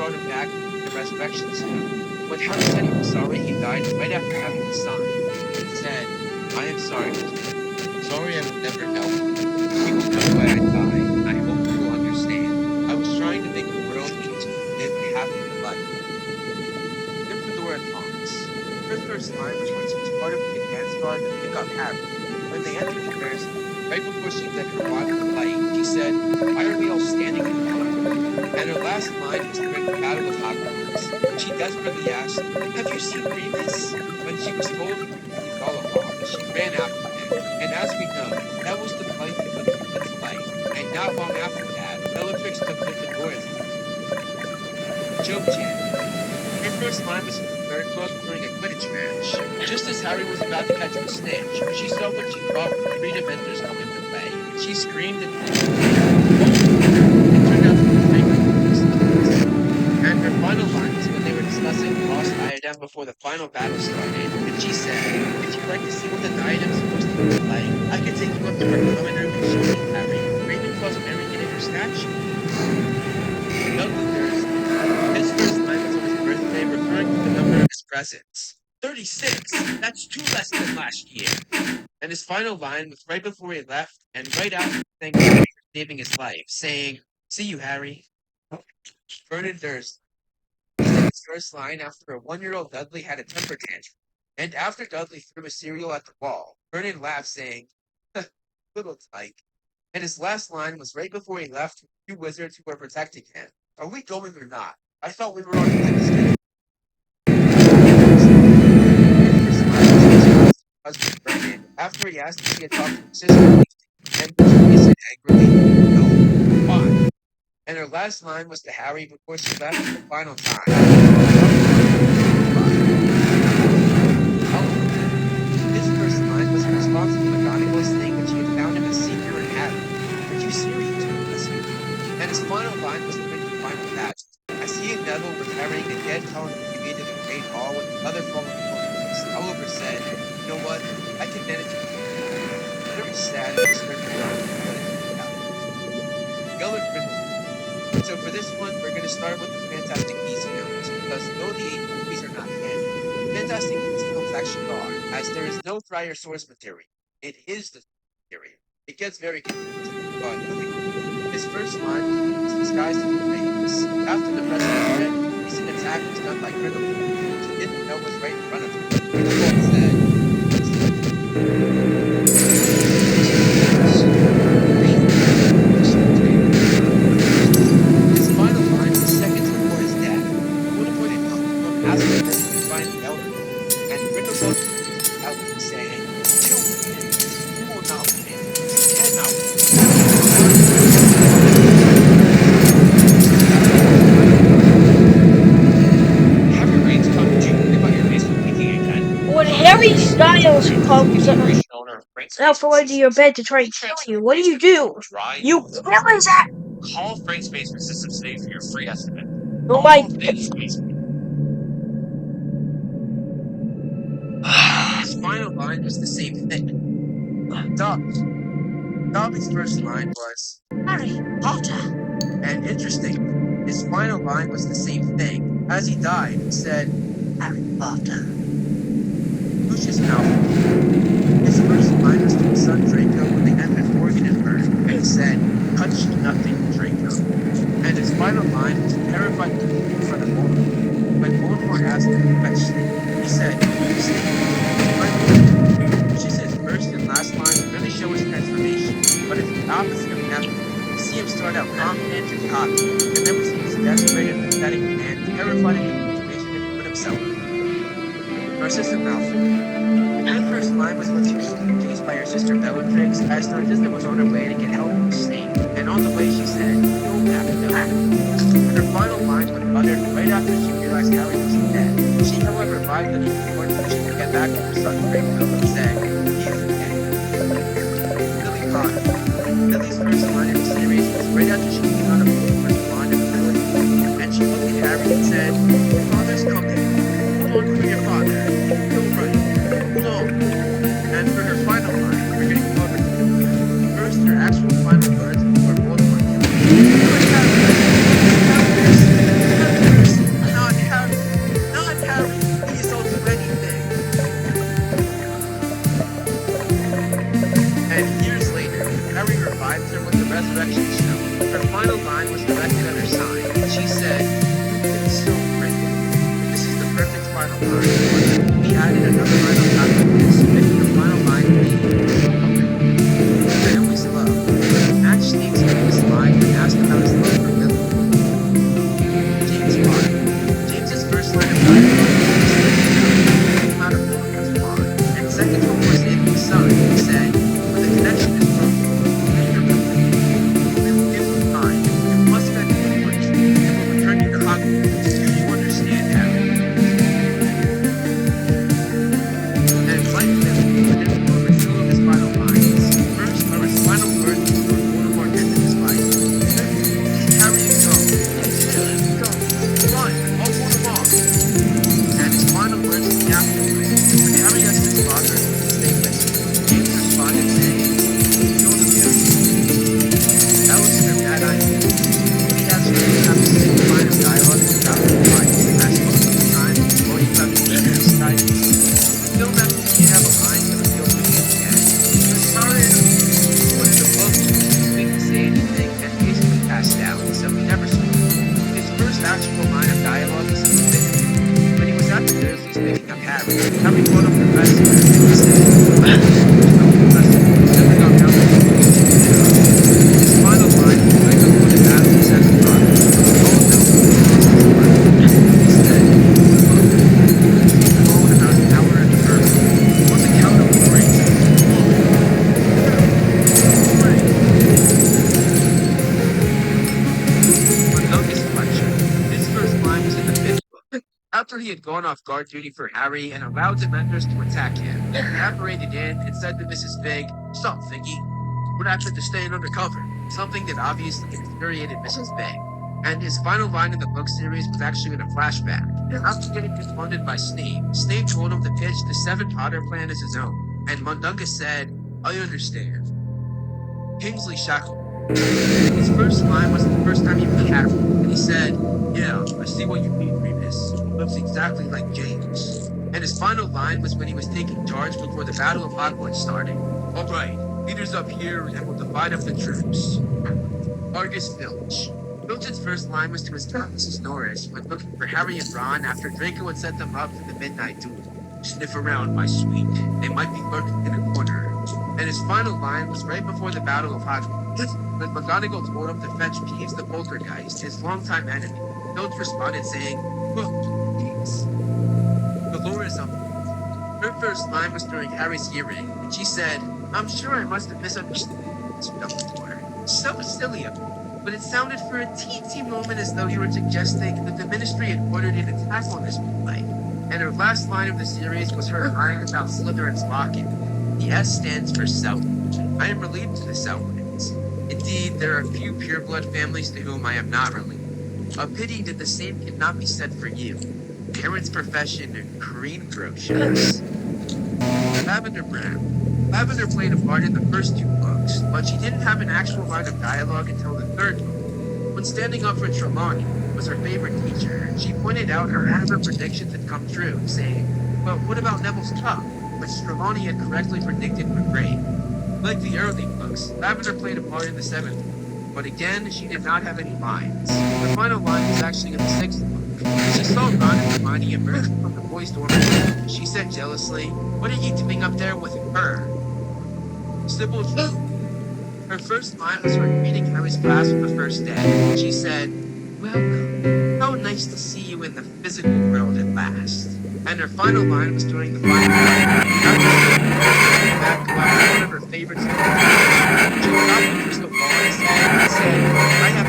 brought him back in the resurrection scene. When Harry said he was sorry, he died right after having a son. He said, "I am sorry, sorry I will never help. You will know why I died. I hope you will understand. I was trying to make the world live a happy life." Then for Dora Thomas. Her first line was when she was part of the dance squad to pick up Harry. When they entered the Bears, right before she lit her wand with light, she said, "Why are we all standing in the corner?" And her last line was during the Battle of Hogwarts. She desperately asked, "Have you seen Remus?" When she was told he was all along, she ran after him. And as we know, that was the fight that put his life. And not long after that, Bellatrix took Gryffindor's Cho Chan. Her first line was in the third book during a Quidditch match. Just as Harry was about to catch the snitch, she saw what she thought were three Dementors coming her way. She screamed and it turned out to be Draco. And her final lines when they were discussing the lost diadem before the final battle started, and she said, "If you'd like to see what the diadem's supposed to look like, I can take you up to our common room and show you, Harry. Ravenclaw's Mary getting her statue." Dumbledore's his first line was on his birthday, referring to the number of his presents. 36! That's two less than last year. And his final line was right before he left, and right after thanking Harry for saving his life, saying, "See you, Harry." Vernon Durst. He said his first line after a 1-year-old Dudley had a temper tantrum. And after Dudley threw his cereal at the wall, Vernon laughed, saying, "Little tyke." And his last line was right before he left with two wizards who were protecting him. "Are we going or not? I thought we were on the husband Vernon after he asked if she had talked to his sister, and she said angrily, "No, why?" And her last line was to Harry before she left for the final time. His first line was in response to McGonagall saying that she had found him a secret in Harry. "Are you serious?" And his final line was during the final battle. As he and Neville were carrying a dead Columbine into the Great Hall with the other fallen opponents, Oliver said, "You know what? I can manage it." Very sad and disturbing line. Gellert Grindelwald. So for this one, we're going to start with the Fantastic Beasts films, because though the 8 movies are not canon, Fantastic Beasts films actually are, as there is no prior source material. It is the material. It gets very confusing, but moving on. His first line was disguised as Remus. After the president read, a recent attack was done by Grindelwald, which he didn't know was right in front of him. Grindelwald said, his final line was seconds before his death. Voldemort and Dumbledore asked him where he could find the Elder, and Grindelwald out saying, "Children, you will not win. You cannot win." Harry Reigns come to about your Facebook thinking again. When Harry Styles comes out from under your bed to try and kill you, what do? You kill his ass. Call Frank's Basement Systems today for your free estimate. Oh my. His final line was the same thing. Dobby's first line was Harry Potter. And interesting, his final line was the same thing. As he died, he said, "Harry Potter." Lucius Malfoy. His first line was to his son Draco when they entered Morganburg, and he said, "Touch nothing, Draco." And his final line was terrified to be in front of Voldemort. When Voldemort asked him a question, he said, which is his first and last line really show his transformation, but it's the opposite of Neville. We see him start out confident and cocky, and then we see this desperate and pathetic man terrified of the situation that he put himself in. Narcissa Malfoy. Her first line was when she was chased by her sister Bellatrix, as Narcissa was on her way to get help from Snape, and on the way she said, "Go back, no." And her final line was uttered right after she realized Harry was dead. She, however, lied that it was important that she could get back to her son Draco and said, "He is dead." Lily Potter. Lily's first line in the series was right after she came out of Voldemort's wand of ability, and she looked at Harry and said, "Your father's coming. Hold on for your father. Go right. Hold on." And for her final line, we're getting covered. First, her actual final words before Voldemort killed her. sorry, but he added another line on top of this, making the final line be, family's love. Matt sneaks into this line and asks about his love for Billy. James Bond. James's first line of dialogue was came out of Walker's blog, and seconds before saving his son, he said, when the connection is broken, make your complete. We will give you time. You must spend the work. It will return you to Hogwarts. Do you understand, Harry? And like this, there's more with two of his final lines. First are his final words before Voldemort ended his life. Harry, go. Go. Run. I'll hold him off. And his final words in the afterlife. When Harry asked his father if he could stay with him, James responded saying, "He killed him, Harry." That was for Mad Eye. He actually didn't have a single line of dialogue in the Goblet of Fire, as most of the time, all you have to do is decide. Still that he didn't have a line for the field with him again. Sorry, one of the books didn't say anything and basically passed out, so he never spoke. His first actual line of dialogue was in the when he was at the Dursleys picking up Harry. Harry called him Professor, and he said, "I'm no professor. Never got down to the His final line was right before the battle was at the front. All Dursleys lost his life. He said, "Call in about an hour and a half. On the count of three. Mundungus Fletcher. His first line was in the fifth book. After he had gone off guard duty for Harry and allowed Dementors to attack him, he apparated in and said to Mrs. Fig, "Stop, Figgy. What happened to staying undercover?" Something that obviously infuriated Mrs. Fig. And his final line in the book series was actually in a flashback. After getting confronted by Snape told him to pitch the Seven Potter plan as his own. And Mundungus said, "I understand." Kingsley Shackleford. His first line was the first time he met Harry, and he said, "Yeah, I see what you mean, Remus. He looks exactly like James." And his final line was when he was taking charge before the Battle of Hogwarts started. "All right, Peter's up here, and we'll divide up the troops." Argus Filch. Filch's first line was to his cousin Mrs. Norris when looking for Harry and Ron after Draco had set them up for the midnight duel. "Sniff around, my sweet. They might be lurking in a corner." And his final line was right before the Battle of Hogwarts, when McGonagall told him to fetch Peeves the Poltergeist, his longtime enemy. Filch responded saying, "Look, Peeves." Dolores Umbridge. Her first line was during Harry's hearing, and she said, "I'm sure I must have misunderstood this Dumbledore. So silly of me." But it sounded for a teensy moment as though you were suggesting that the Ministry had ordered an attack on this play. And her last line of the series was her line about Slytherin's locket. The S stands for South. I am related to the Southwinds. Indeed, there are few pureblood families to whom I am not related. A pity that the same cannot be said for you. Parents' profession and green groceries. Lavender Brown. Lavender played a part in the first two books, but she didn't have an actual line of dialogue until the third book. When standing up for Trelawney, who was her favorite teacher, she pointed out one of her predictions had come true, saying, "Well, what about Neville's cup?" which Trelawney had correctly predicted would break. Like the early books, Lavender played a part in the seventh book, but again, she did not have any lines. The final line was actually in the sixth book. She saw Ron and Hermione emerge from the boys' dormitory. She said jealously, "What are you doing up there with her?" Sybil. Her first line was when greeting Harry's class on the first day. She said, "Welcome. How nice to see you in the physical world at last." And her final line was during the final battle. Back to one of her favorites. She got the crystal ball and said, "I have